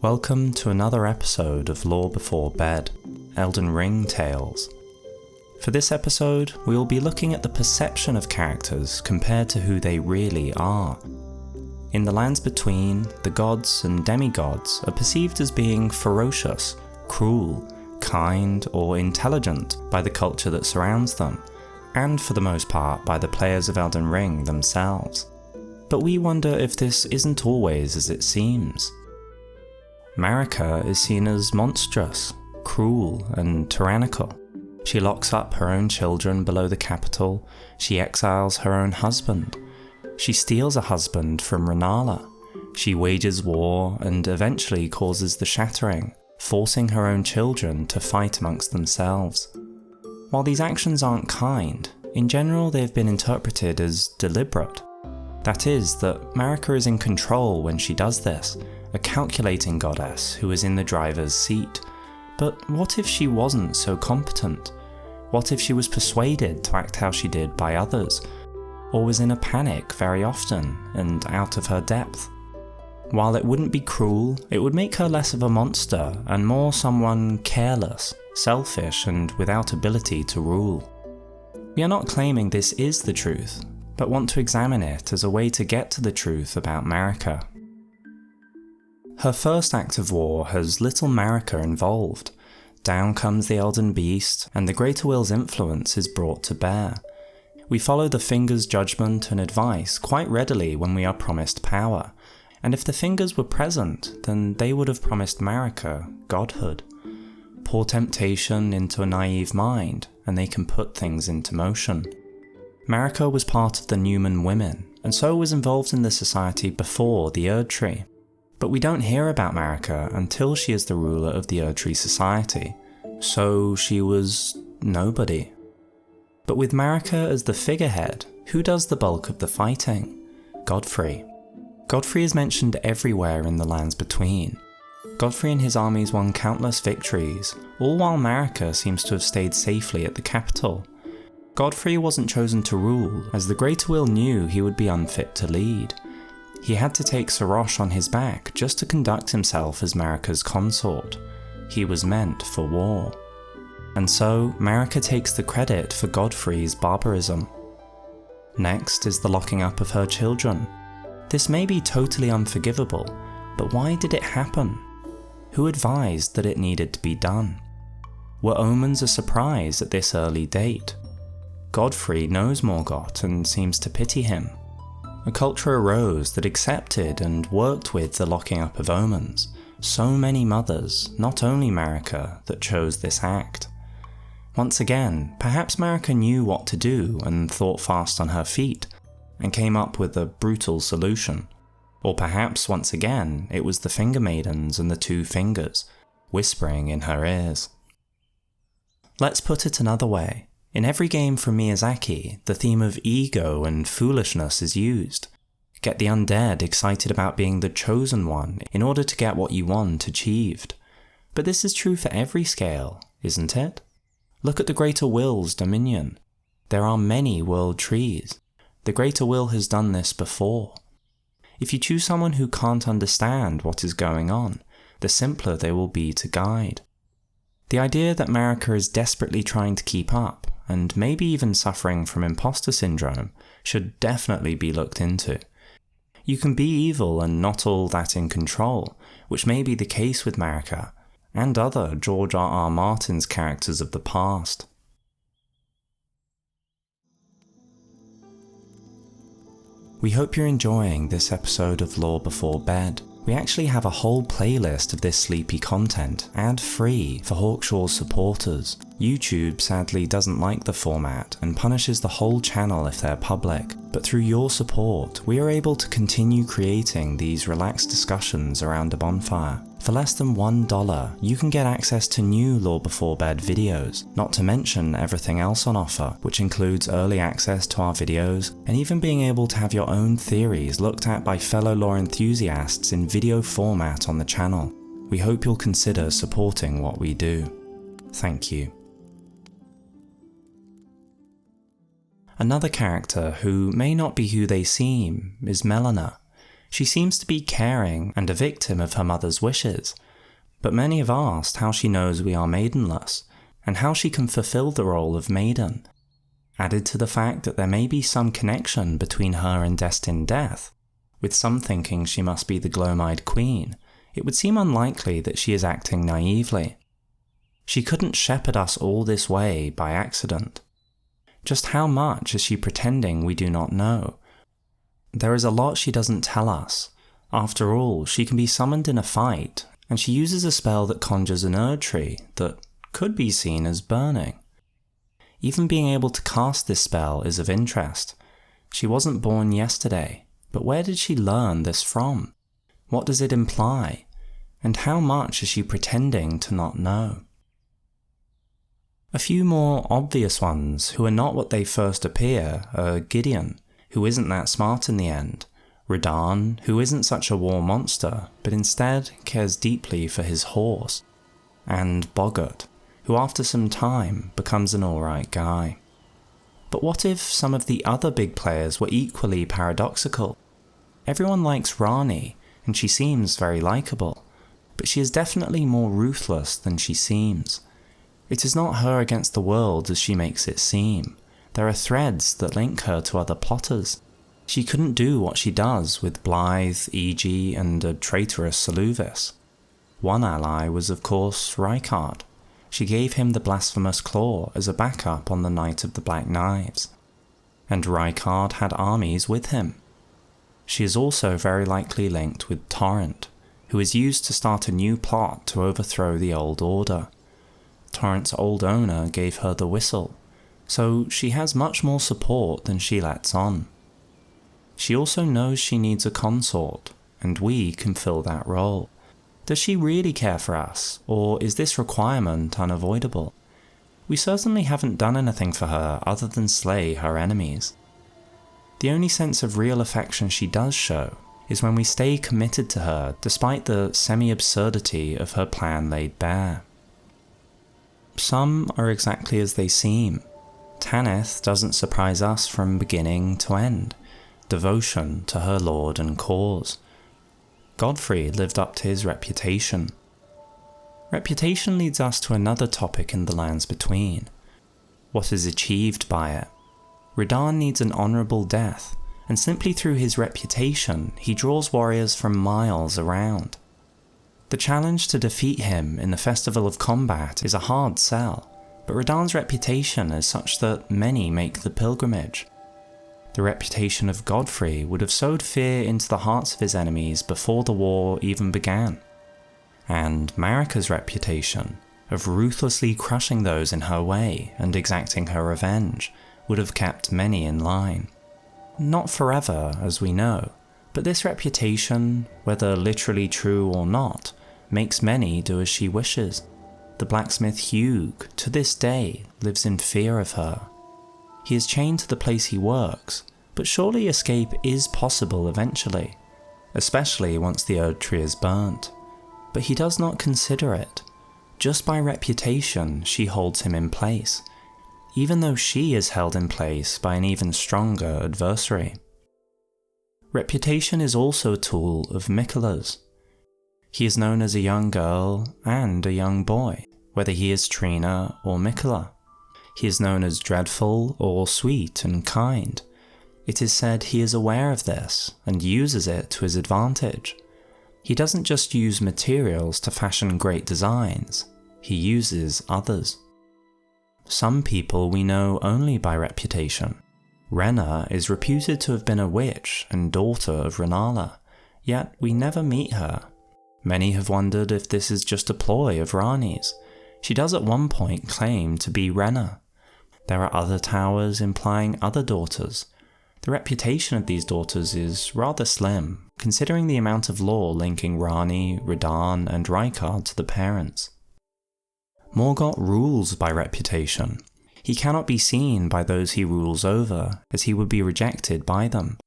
Welcome to another episode of Lore Before Bed, Elden Ring Tales. For this episode, we will be looking at the perception of characters compared to who they really are. In the lands between, the gods and demigods are perceived as being ferocious, cruel, kind, or intelligent by the culture that surrounds them, and for the most part by the players of Elden Ring themselves. But we wonder if this isn't always as it seems. Marika is seen as monstrous, cruel, and tyrannical. She locks up her own children below the capital, she exiles her own husband, she steals a husband from Renala, she wages war and eventually causes the Shattering, forcing her own children to fight amongst themselves. While these actions aren't kind, in general they have been interpreted as deliberate. That is, that Marika is in control when she does this, a calculating goddess who is in the driver's seat. But what if she wasn't so competent? What if she was persuaded to act how she did by others? Or was in a panic very often and out of her depth? While it wouldn't be cruel, it would make her less of a monster and more someone careless, selfish, and without ability to rule. We are not claiming this is the truth, but want to examine it as a way to get to the truth about Marika. Her first act of war has little Marika involved. Down comes the Elden Beast, and the Greater Will's influence is brought to bear. We follow the Finger's judgment and advice quite readily when we are promised power, and if the Fingers were present, then they would have promised Marika godhood. Pour temptation into a naive mind, and they can put things into motion. Marika was part of the Newman women, and so was involved in the society before the Erd Tree. But we don't hear about Marika until she is the ruler of the Erd Tree society, so she was nobody. But with Marika as the figurehead, who does the bulk of the fighting? Godfrey. Godfrey is mentioned everywhere in the lands between. Godfrey and his armies won countless victories, all while Marika seems to have stayed safely at the capital. Godfrey wasn't chosen to rule, as the Greater Will knew he would be unfit to lead. He had to take Sarosh on his back just to conduct himself as Marika's consort. He was meant for war. And so, Marika takes the credit for Godfrey's barbarism. Next is the locking up of her children. This may be totally unforgivable, but why did it happen? Who advised that it needed to be done? Were omens a surprise at this early date? Godfrey knows Morgott and seems to pity him. A culture arose that accepted and worked with the locking up of omens. So many mothers, not only Marika, that chose this act. Once again, perhaps Marika knew what to do and thought fast on her feet, and came up with a brutal solution. Or perhaps once again, it was the Finger Maidens and the Two Fingers, whispering in her ears. Let's put it another way. In every game from Miyazaki, the theme of ego and foolishness is used. Get the undead excited about being the chosen one in order to get what you want achieved. But this is true for every scale, isn't it? Look at the Greater Will's dominion. There are many world trees. The Greater Will has done this before. If you choose someone who can't understand what is going on, the simpler they will be to guide. The idea that Marika is desperately trying to keep up, and maybe even suffering from imposter syndrome, should definitely be looked into. You can be evil and not all that in control, which may be the case with Marika, and other George R.R. Martin's characters of the past. We hope you're enjoying this episode of Lore Before Bed. We actually have a whole playlist of this sleepy content, ad-free, for Hawkshaw's supporters. YouTube sadly doesn't like the format and punishes the whole channel if they're public, but through your support, we are able to continue creating these relaxed discussions around a bonfire. For less than $1, you can get access to new Lore Before Bed videos, not to mention everything else on offer, which includes early access to our videos, and even being able to have your own theories looked at by fellow lore enthusiasts in video format on the channel. We hope you'll consider supporting what we do. Thank you. Another character who may not be who they seem is Melina. She seems to be caring and a victim of her mother's wishes, but many have asked how she knows we are maidenless, and how she can fulfill the role of maiden. Added to the fact that there may be some connection between her and destined death, with some thinking she must be the gloam-eyed queen, it would seem unlikely that she is acting naively. She couldn't shepherd us all this way by accident. Just how much is she pretending we do not know? There is a lot she doesn't tell us. After all, she can be summoned in a fight, and she uses a spell that conjures an Erd tree that could be seen as burning. Even being able to cast this spell is of interest. She wasn't born yesterday, but where did she learn this from? What does it imply? And how much is she pretending to not know? A few more obvious ones who are not what they first appear are Gideon, who isn't that smart in the end, Radahn, who isn't such a war monster, but instead cares deeply for his horse, and Boggart, who after some time becomes an alright guy. But what if some of the other big players were equally paradoxical? Everyone likes Rani, and she seems very likeable, but she is definitely more ruthless than she seems. It is not her against the world as she makes it seem. There are threads that link her to other plotters. She couldn't do what she does with Blythe, Egi, and a traitorous Seluvis. One ally was of course Rykard. She gave him the blasphemous claw as a backup on the night of the Black Knives. And Rykard had armies with him. She is also very likely linked with Torrent, who is used to start a new plot to overthrow the old order. Torrent's old owner gave her the whistle, so she has much more support than she lets on. She also knows she needs a consort, and we can fill that role. Does she really care for us, or is this requirement unavoidable? We certainly haven't done anything for her other than slay her enemies. The only sense of real affection she does show is when we stay committed to her despite the semi-absurdity of her plan laid bare. Some are exactly as they seem. Tanith doesn't surprise us from beginning to end. Devotion to her lord and cause. Godfrey lived up to his reputation. Reputation leads us to another topic in the Lands Between. What is achieved by it? Radahn needs an honourable death, and simply through his reputation he draws warriors from miles around. The challenge to defeat him in the Festival of Combat is a hard sell, but Radahn's reputation is such that many make the pilgrimage. The reputation of Godfrey would have sowed fear into the hearts of his enemies before the war even began. And Marika's reputation, of ruthlessly crushing those in her way and exacting her revenge, would have kept many in line. Not forever, as we know, but this reputation, whether literally true or not, makes many do as she wishes. The blacksmith Hugh, to this day, lives in fear of her. He is chained to the place he works, but surely escape is possible eventually, especially once the Erd tree is burnt. But he does not consider it. Just by reputation she holds him in place, even though she is held in place by an even stronger adversary. Reputation is also a tool of Miquella's. He is known as a young girl and a young boy, whether he is Trina or Miquella. He is known as dreadful or sweet and kind. It is said he is aware of this and uses it to his advantage. He doesn't just use materials to fashion great designs, he uses others. Some people we know only by reputation. Renna is reputed to have been a witch and daughter of Renala, yet we never meet her. Many have wondered if this is just a ploy of Rani's. She does at one point claim to be Renna. There are other towers implying other daughters. The reputation of these daughters is rather slim, considering the amount of lore linking Rani, Radahn, and Rykard to the parents. Morgott rules by reputation. He cannot be seen by those he rules over, as he would be rejected by them.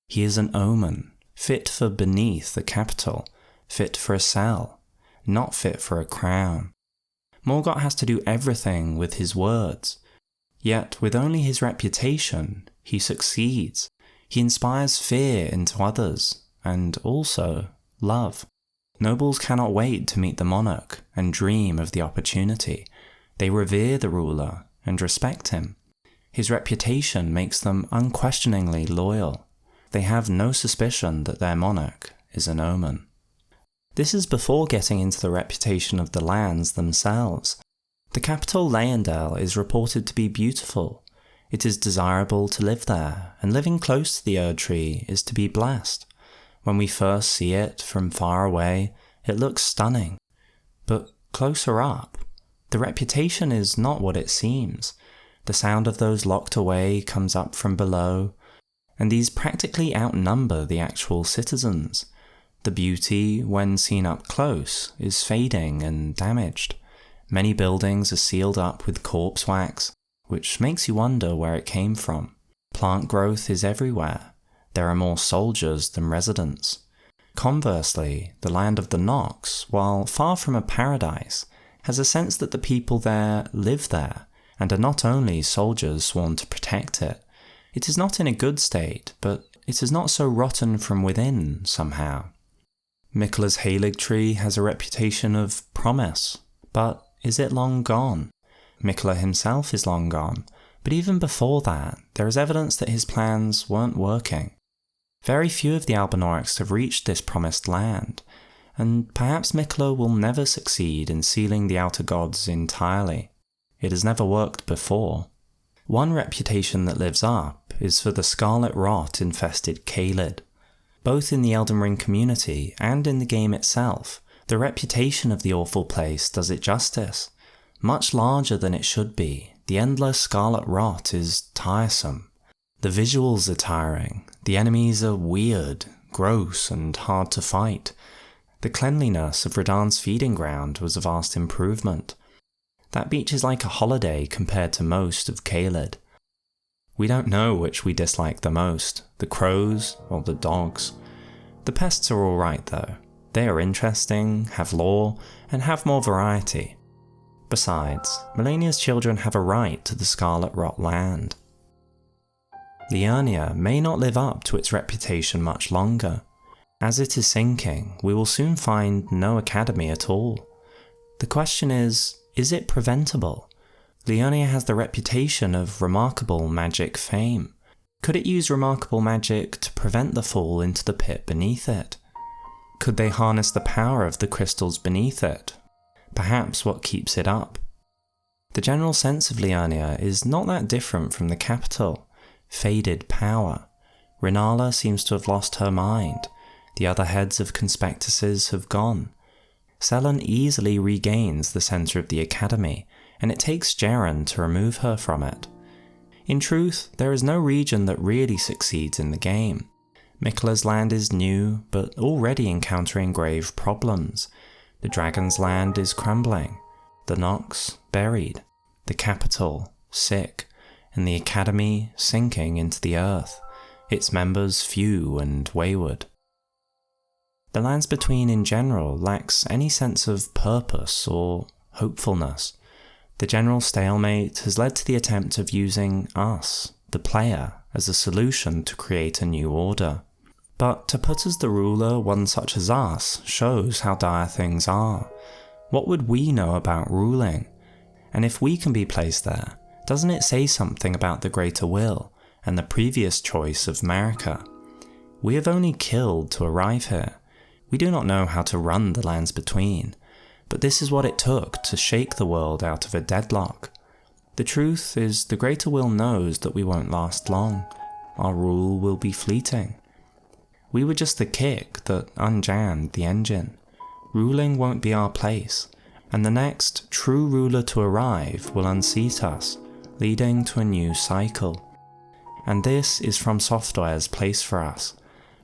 He is an omen, fit for beneath the capital, fit for a cell, not fit for a crown. Morgott has to do everything with his words. Yet, with only his reputation, he succeeds. He inspires fear into others, and also love. Nobles cannot wait to meet the monarch and dream of the opportunity. They revere the ruler and respect him. His reputation makes them unquestioningly loyal. They have no suspicion that their monarch is an omen. This is before getting into the reputation of the lands themselves. The capital Leyendell is reported to be beautiful. It is desirable to live there, and living close to the Erd Tree is to be blessed. When we first see it from far away, it looks stunning. But closer up, the reputation is not what it seems. The sound of those locked away comes up from below, and these practically outnumber the actual citizens. The beauty, when seen up close, is fading and damaged. Many buildings are sealed up with corpse wax, which makes you wonder where it came from. Plant growth is everywhere. There are more soldiers than residents. Conversely, the land of the Nox, while far from a paradise, has a sense that the people there live there, and are not only soldiers sworn to protect it. It is not in a good state, but it is not so rotten from within, somehow. Miquella's Halig tree has a reputation of promise, but is it long gone? Miquella himself is long gone, but even before that, there is evidence that his plans weren't working. Very few of the Albinaurics have reached this promised land, and perhaps Miquella will never succeed in sealing the Outer Gods entirely. It has never worked before. One reputation that lives up is for the Scarlet Rot-infested Caelid. Both in the Elden Ring community and in the game itself, the reputation of the awful place does it justice. Much larger than it should be, the endless Scarlet Rot is tiresome. The visuals are tiring, the enemies are weird, gross and hard to fight. The cleanliness of Radahn's feeding ground was a vast improvement. That beach is like a holiday compared to most of Caelid. We don't know which we dislike the most, the crows or the dogs. The pests are alright though. They are interesting, have lore, and have more variety. Besides, Malenia's children have a right to the Scarlet Rot land. Liurnia may not live up to its reputation much longer. As it is sinking, we will soon find no academy at all. The question is it preventable? Liurnia has the reputation of remarkable magic fame. Could it use remarkable magic to prevent the fall into the pit beneath it? Could they harness the power of the crystals beneath it? Perhaps what keeps it up? The general sense of Liurnia is not that different from the capital. Faded power. Rennala seems to have lost her mind. The other heads of conspectuses have gone. Sellen easily regains the centre of the academy, and it takes Jaren to remove her from it. In truth, there is no region that really succeeds in the game. Miquella's land is new, but already encountering grave problems. The Dragon's Land is crumbling, the Nox buried, the capital sick, and the academy sinking into the earth, its members few and wayward. The Lands Between in general lacks any sense of purpose or hopefulness. The general stalemate has led to the attempt of using us, the player, as a solution to create a new order. But to put as the ruler one such as us shows how dire things are. What would we know about ruling? And if we can be placed there, doesn't it say something about the greater will and the previous choice of Marika? We have only killed to arrive here. We do not know how to run the Lands Between, but this is what it took to shake the world out of a deadlock. The truth is the greater will knows that we won't last long. Our rule will be fleeting. We were just the kick that unjammed the engine. Ruling won't be our place, and the next true ruler to arrive will unseat us, leading to a new cycle. And this is From Software's place for us.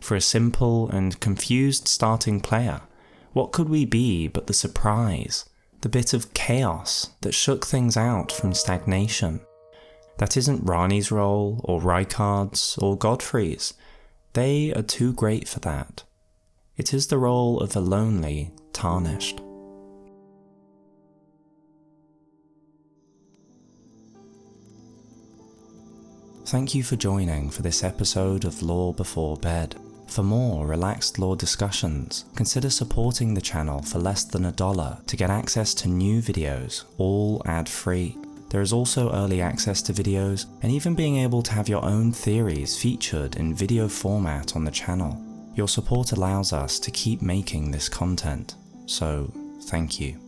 For a simple and confused starting player, what could we be but the surprise, the bit of chaos that shook things out from stagnation? That isn't Rani's role, or Rykard's, or Godfrey's. They are too great for that. It is the role of a lonely Tarnished. Thank you for joining for this episode of Lore Before Bed. For more relaxed lore discussions, consider supporting the channel for less than $1 to get access to new videos, all ad-free. There is also early access to videos, and even being able to have your own theories featured in video format on the channel. Your support allows us to keep making this content, so thank you.